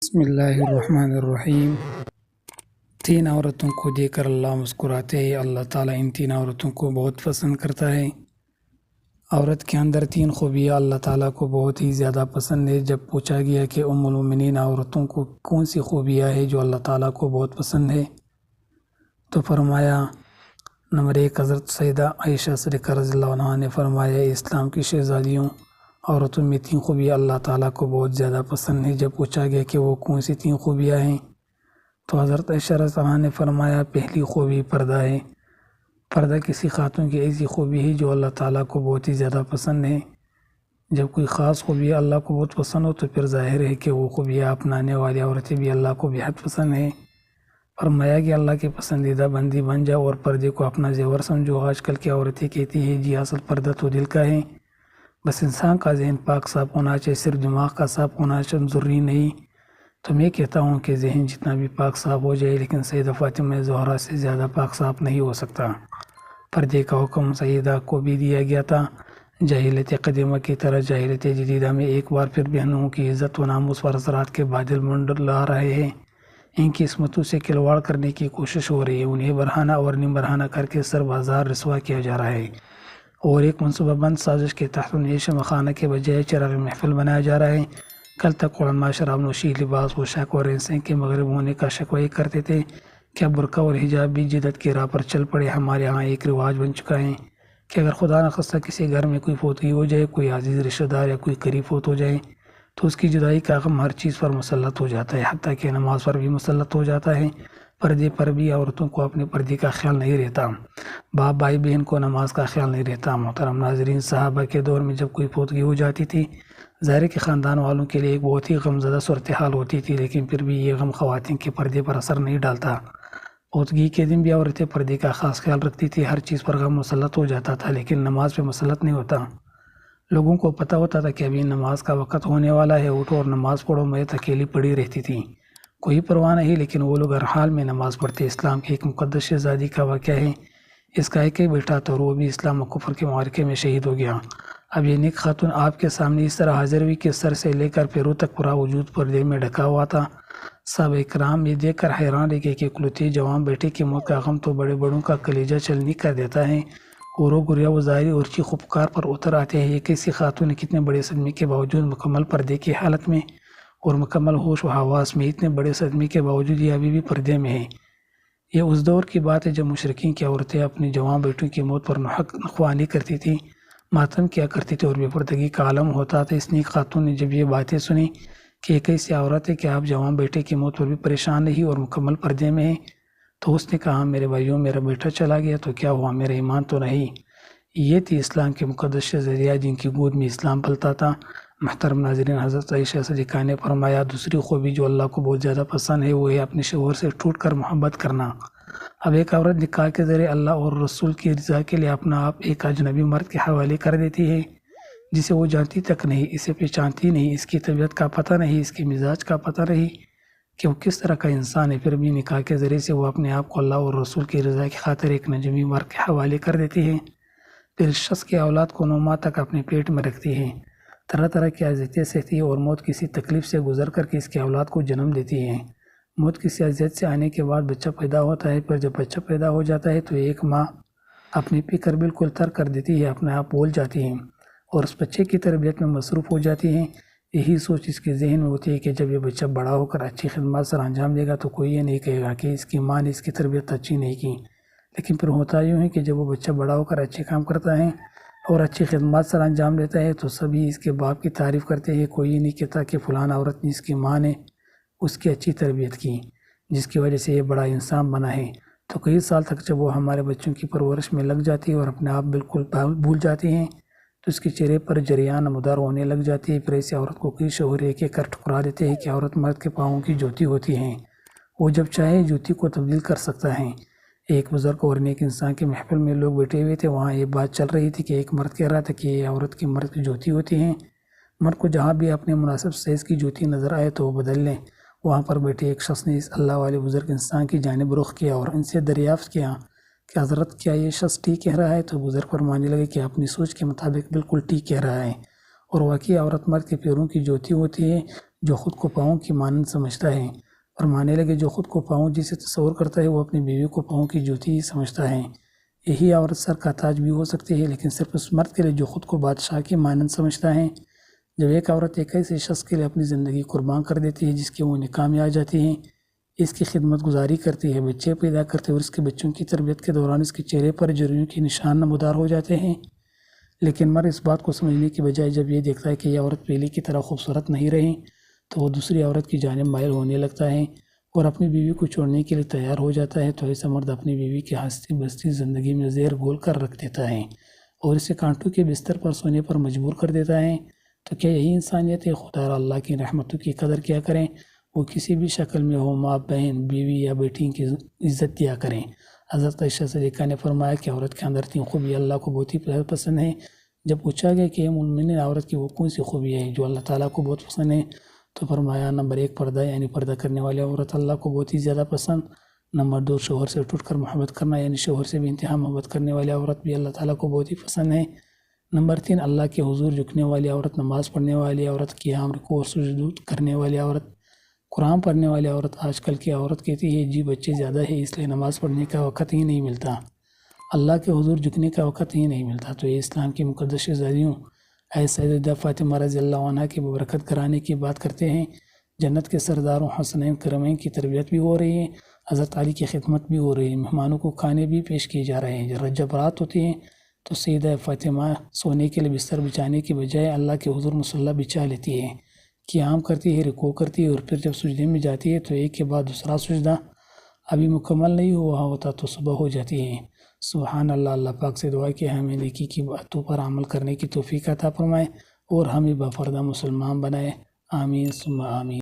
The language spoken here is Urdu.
بسم اللہ الرحمن الرحیم۔ تین عورتوں کو دیکھ کر اللہ مسکراتے ہیں۔ اللہ تعالیٰ ان تین عورتوں کو بہت پسند کرتا ہے۔ عورت کے اندر تین خوبیاں اللہ تعالیٰ کو بہت ہی زیادہ پسند ہے۔ جب پوچھا گیا کہ ام المومنین عورتوں کو کون سی خوبیاں ہے جو اللہ تعالیٰ کو بہت پسند ہے، تو فرمایا نمبر 1 حضرت سیدہ عائشہ صدیقہ رضی اللہ عنہا نے فرمایا اسلام کی شہزادیوں عورتوں میں تین خوبیاں اللہ تعالیٰ کو بہت زیادہ پسند ہے۔ جب پوچھا گیا کہ وہ کون سی تین خوبیاں ہیں تو حضرت عائشہ رضی اللہ عنہا نے فرمایا پہلی خوبی پردہ ہے۔ پردہ کسی خاتون کی ایسی خوبی ہے جو اللہ تعالیٰ کو بہت ہی زیادہ پسند ہے۔ جب کوئی خاص خوبی اللہ کو بہت پسند ہو تو پھر ظاہر ہے کہ وہ خوبیاں اپنانے والی عورتیں بھی اللہ کو بہت پسند ہیں۔ فرمایا کہ اللہ کے پسندیدہ بندی بن جاؤ اور پردے کو اپنا زیور سمجھو۔ آج کل کی عورتیں کہتی ہیں جی اصل پردہ تو دل کا ہے، بس انسان کا ذہن پاک صاف ہونا چاہیے، صرف دماغ کا صاف ہونا ضروری نہیں۔ تو میں کہتا ہوں کہ ذہن جتنا بھی پاک صاف ہو جائے لیکن سیدہ فاطمہ زہرا سے زیادہ پاک صاف نہیں ہو سکتا۔ پردے کا حکم سیدہ کو بھی دیا گیا تھا۔ جاہلیت قدیمہ کی طرح جاہلیت جدیدہ میں ایک بار پھر بہنوں کی عزت و ناموس پر اثرات کے بادل منڈلا رہے ہیں۔ ان کی عصمتوں سے کھلواڑ کرنے کی کوشش ہو رہی ہے، انہیں برہنہ اور نیم برہنہ کر کے سر بازار رسوا کیا جا رہا ہے، اور ایک منصوبہ بند سازش کے تحت انہیں شمع خانہ کے بجائے چراغ محفل بنایا جا رہا ہے۔ کل تک علماء شراب نوشی، لباس پوشاک اور رہن کے مغرب ہونے کا شکوہ کرتے تھے، کیا برقع اور حجاب بھی جدت کی راہ پر چل پڑے؟ ہمارے ہاں ایک رواج بن چکا ہے کہ اگر خدا نخواستہ کسی گھر میں کوئی فوتگی ہو جائے، کوئی عزیز رشتہ دار یا کوئی قریب فوت ہو جائے تو اس کی جدائی کا غم ہر چیز پر مسلط ہو جاتا ہے، حتیٰ کہ نماز پر بھی مسلط ہو جاتا ہے۔ پردے پر بھی عورتوں کو اپنے پردے کا خیال نہیں رہتا، باپ بھائی بہن کو نماز کا خیال نہیں رہتا۔ محترم ناظرین، صحابہ کے دور میں جب کوئی فوتگی ہو جاتی تھی، ظاہر کے خاندان والوں کے لیے ایک بہت ہی غمزدہ صورتحال ہوتی تھی، لیکن پھر بھی یہ غم خواتین کے پردے پر اثر نہیں ڈالتا۔ فوتگی کے دن بھی عورتیں پردے کا خاص خیال رکھتی تھی، ہر چیز پر غم مسلط ہو جاتا تھا لیکن نماز پہ مسلط نہیں ہوتا۔ لوگوں کو پتہ ہوتا تھا کہ ابھی نماز کا وقت ہونے والا ہے، اٹھو اور نماز پڑھو، میں اکیلی پڑھی رہتی تھی، کوئی پرواہ نہیں، لیکن وہ لوگ ہر حال میں نماز پڑھتے۔ اسلام کی ایک مقدس شہزادی کا واقعہ ہے، اس کا ایک ہی بیٹا تھا اور وہ بھی اسلام و کفر کے معرکے میں شہید ہو گیا۔ اب یہ نیک خاتون آپ کے سامنے اس طرح حاضر ہوئی کہ سر سے لے کر پیروں تک پورا وجود پردے میں ڈھکا ہوا تھا۔ صحابہ کرام یہ دیکھ کر حیران رہ گئے کہ اکلوتے جوان بیٹے کی موت کا غم تو بڑے بڑوں کا کلیجہ چلنی کر دیتا ہے، غورو گریا و ظاہری اور چیخ و پکار پر اتر آتے ہیں۔ یہ کیسی خاتون کتنے بڑے صدمے کے باوجود مکمل پردے کی حالت میں اور مکمل ہوش و حواس میں، اتنے بڑے صدمے کے باوجود یہ ابھی بھی پردے میں ہے۔ یہ اس دور کی بات ہے جب مشرکین کی عورتیں اپنی جوان بیٹوں کی موت پر نخوانی کرتی تھی، ماتم کیا کرتی تھی اور بے پردگی کا عالم ہوتا تھا۔ اس نیک خاتون نے جب یہ باتیں سنی کہ ایک ایسی عورت ہے کہ آپ جوان بیٹے کی موت پر بھی پریشان نہیں اور مکمل پردے میں ہیں، تو اس نے کہا میرے بھائیوں، میرا بیٹا چلا گیا تو کیا ہوا، میرا ایمان تو نہیں؟ یہ تھی اسلام کے مقدس شہزادیاں جن کی گود میں اسلام پلتا تھا۔ محترم ناظرین، حضرت عائشہ صدیقہ نے فرمایا دوسری خوبی جو اللہ کو بہت زیادہ پسند ہے وہ ہے اپنے شوہر سے ٹوٹ کر محبت کرنا۔ اب ایک عورت نکاح کے ذریعے اللہ اور رسول کی رضا کے لیے اپنا آپ ایک اجنبی مرد کے حوالے کر دیتی ہے جسے وہ جانتی تک نہیں، اسے پہچانتی نہیں، اس کی طبیعت کا پتہ نہیں، اس کے مزاج کا پتہ نہیں کہ وہ کس طرح کا انسان ہے، پھر بھی نکاح کے ذریعے سے وہ اپنے آپ کو اللہ اور رسول کی رضا کی خاطر ایک اجنبی مرد کے حوالے کر دیتی ہے، پھر اس شخص کی اولاد کو 9 ماہ تک اپنے پیٹ میں رکھتی ہے، طرح طرح کی اذیتیں سہتی ہے اور موت کسی تکلیف سے گزر کر کے اس کی اولاد کو جنم دیتی ہے۔ موت کسی اذیت سے آنے کے بعد بچہ پیدا ہوتا ہے، پھر جب بچہ پیدا ہو جاتا ہے تو ایک ماں اپنی فکر بالکل ترک کر دیتی ہے، اپنے آپ بھول جاتی ہے اور اس بچے کی تربیت میں مصروف ہو جاتی ہے۔ یہی سوچ اس کے ذہن میں ہوتی ہے کہ جب یہ بچہ بڑا ہو کر اچھی خدمات سر انجام دے گا تو کوئی یہ نہیں کہے گا کہ اس کی ماں نے اس کی تربیت اچھی نہیں کی۔ لیکن پھر ہوتا یوں ہے کہ جب وہ بچہ بڑا ہو کر اچھے کام کرتا ہے اور اچھی خدمات سر انجام دیتا ہے تو سبھی اس کے باپ کی تعریف کرتے ہیں، کوئی یہ نہیں کہتا کہ فلاں عورت نے اس کی ماں نے اس کی اچھی تربیت کی جس کی وجہ سے یہ بڑا انسان بنا ہے۔ تو کئی سال تک جب وہ ہمارے بچوں کی پرورش میں لگ جاتی ہے اور اپنے آپ بالکل بھول جاتی ہیں تو اس کے چہرے پر جریان نمودار ہونے لگ جاتی ہے۔ پھر ایسی عورت کو کئی شوہر ایک ایک کر ٹھکرا دیتے ہیں کہ عورت مرد کے پاؤں کی جوتی ہوتی ہے، وہ جب چاہے جوتی کو تبدیل کر سکتا ہے۔ ایک بزرگ اور نیک انسان کے محفل میں لوگ بیٹھے ہوئے تھے، وہاں یہ بات چل رہی تھی کہ ایک مرد کہہ رہا تھا کہ یہ عورت کی مرد کی جوتی ہوتی ہیں، مرد کو جہاں بھی اپنے مناسب سائز کی جوتی نظر آئے تو وہ بدل لیں۔ وہاں پر بیٹھے ایک شخص نے اس اللہ والے بزرگ انسان کی جانب رخ کیا اور ان سے دریافت کیا کہ حضرت کیا یہ شخص ٹھیک کہہ رہا ہے؟ تو بزرگ فرمانے لگے کہ اپنی سوچ کے مطابق بالکل ٹھیک کہہ رہا ہے، اور واقعی عورت مرد کے پیروں کی جوتی ہوتی ہے، جو خود کو پاؤں کی مانند سمجھتا ہے، فرمانے لگے جو خود کو پاؤں جسے تصور کرتا ہے وہ اپنی بیوی کو پاؤں کی جوتی ہی سمجھتا ہے۔ یہی عورت سر کا تاج بھی ہو سکتی ہے، لیکن صرف اس مرد کے لیے جو خود کو بادشاہ کی مانند سمجھتا ہے۔ جب ایک عورت ایک ایسے شخص کے لیے اپنی زندگی قربان کر دیتی ہے جس کے وہ نکاح میں آ جاتی ہے، اس کی خدمت گزاری کرتی ہے، بچے پیدا کرتے اور اس کے بچوں کی تربیت کے دوران اس کے چہرے پر جرائم کے نشان نمودار ہو جاتے ہیں، لیکن مرد اس بات کو سمجھنے کی بجائے جب یہ دیکھتا ہے کہ یہ عورت پہلے کی طرح خوبصورت نہیں رہی تو وہ دوسری عورت کی جانب مائل ہونے لگتا ہے اور اپنی بیوی کو چھوڑنے کے لیے تیار ہو جاتا ہے۔ تو ایسا مرد اپنی بیوی کی ہستی بستی زندگی میں زہر گھول کر رکھ دیتا ہے اور اسے کانٹوں کے بستر پر سونے پر مجبور کر دیتا ہے۔ تو کیا یہی انسانیت ہے؟ خدا را اللہ کی رحمتوں کی قدر کیا کریں، وہ کسی بھی شکل میں ہو، ماں، بہن، بیوی یا بیٹی کی عزت دیا کریں۔ حضرت عائشہ صدیقہ نے فرمایا کہ عورت کے اندر 3 خوبی اللہ کو بہت ہی پسند ہیں۔ جب پوچھا گیا کہ مومن عورت کی وہ کون سی خوبی ہے جو اللہ تعالیٰ کو بہت پسند ہے، تو فرمایا نمبر 1 پردہ، یعنی پردہ کرنے والی عورت اللہ کو بہت ہی زیادہ پسند۔ نمبر 2 شوہر سے ٹوٹ کر محبت کرنا، یعنی شوہر سے بھی انتہا محبت کرنے والی عورت بھی اللہ تعالیٰ کو بہت ہی پسند ہے۔ نمبر 3 اللہ کے حضور جھکنے والی عورت، نماز پڑھنے والی عورت، قیام، رکوع اور سجود کرنے والی عورت، قرآن پڑھنے والی عورت۔ آج کل کی عورت کہتی ہے جی بچے زیادہ ہے اس لیے نماز پڑھنے کا وقت ہی نہیں ملتا، اللہ کے حضور جھکنے کا وقت ہی نہیں ملتا۔ تو یہ اسلام کی مقدس شہزادیوں، اے سیدہ فاطمہ رضی اللہ عنہا کے ببرکت گھرانے کی بات کرتے ہیں۔ جنت کے سرداروں حسنین کرمین کی تربیت بھی ہو رہی ہے، حضرت علی کی خدمت بھی ہو رہی ہے، مہمانوں کو کھانے بھی پیش کیے جا رہے ہیں۔ جب رات ہوتی ہے تو سیدہ فاطمہ سونے کے لیے بستر بچھانے کی بجائے اللہ کے حضور مصلی بچھا لیتی ہے، قیام کرتی ہے، رکوع کرتی ہے، اور پھر جب سجدے میں جاتی ہے تو ایک کے بعد دوسرا سجدہ ابھی مکمل نہیں ہوا ہوتا تو صبح ہو جاتی ہے۔ سبحان اللہ۔ اللہ پاک سے دعا کہ ہمیں نیکی کی باتوں پر عمل کرنے کی توفیق عطا فرمائے اور ہمیں باپردہ مسلمان بنائے۔ آمین ثم آمین۔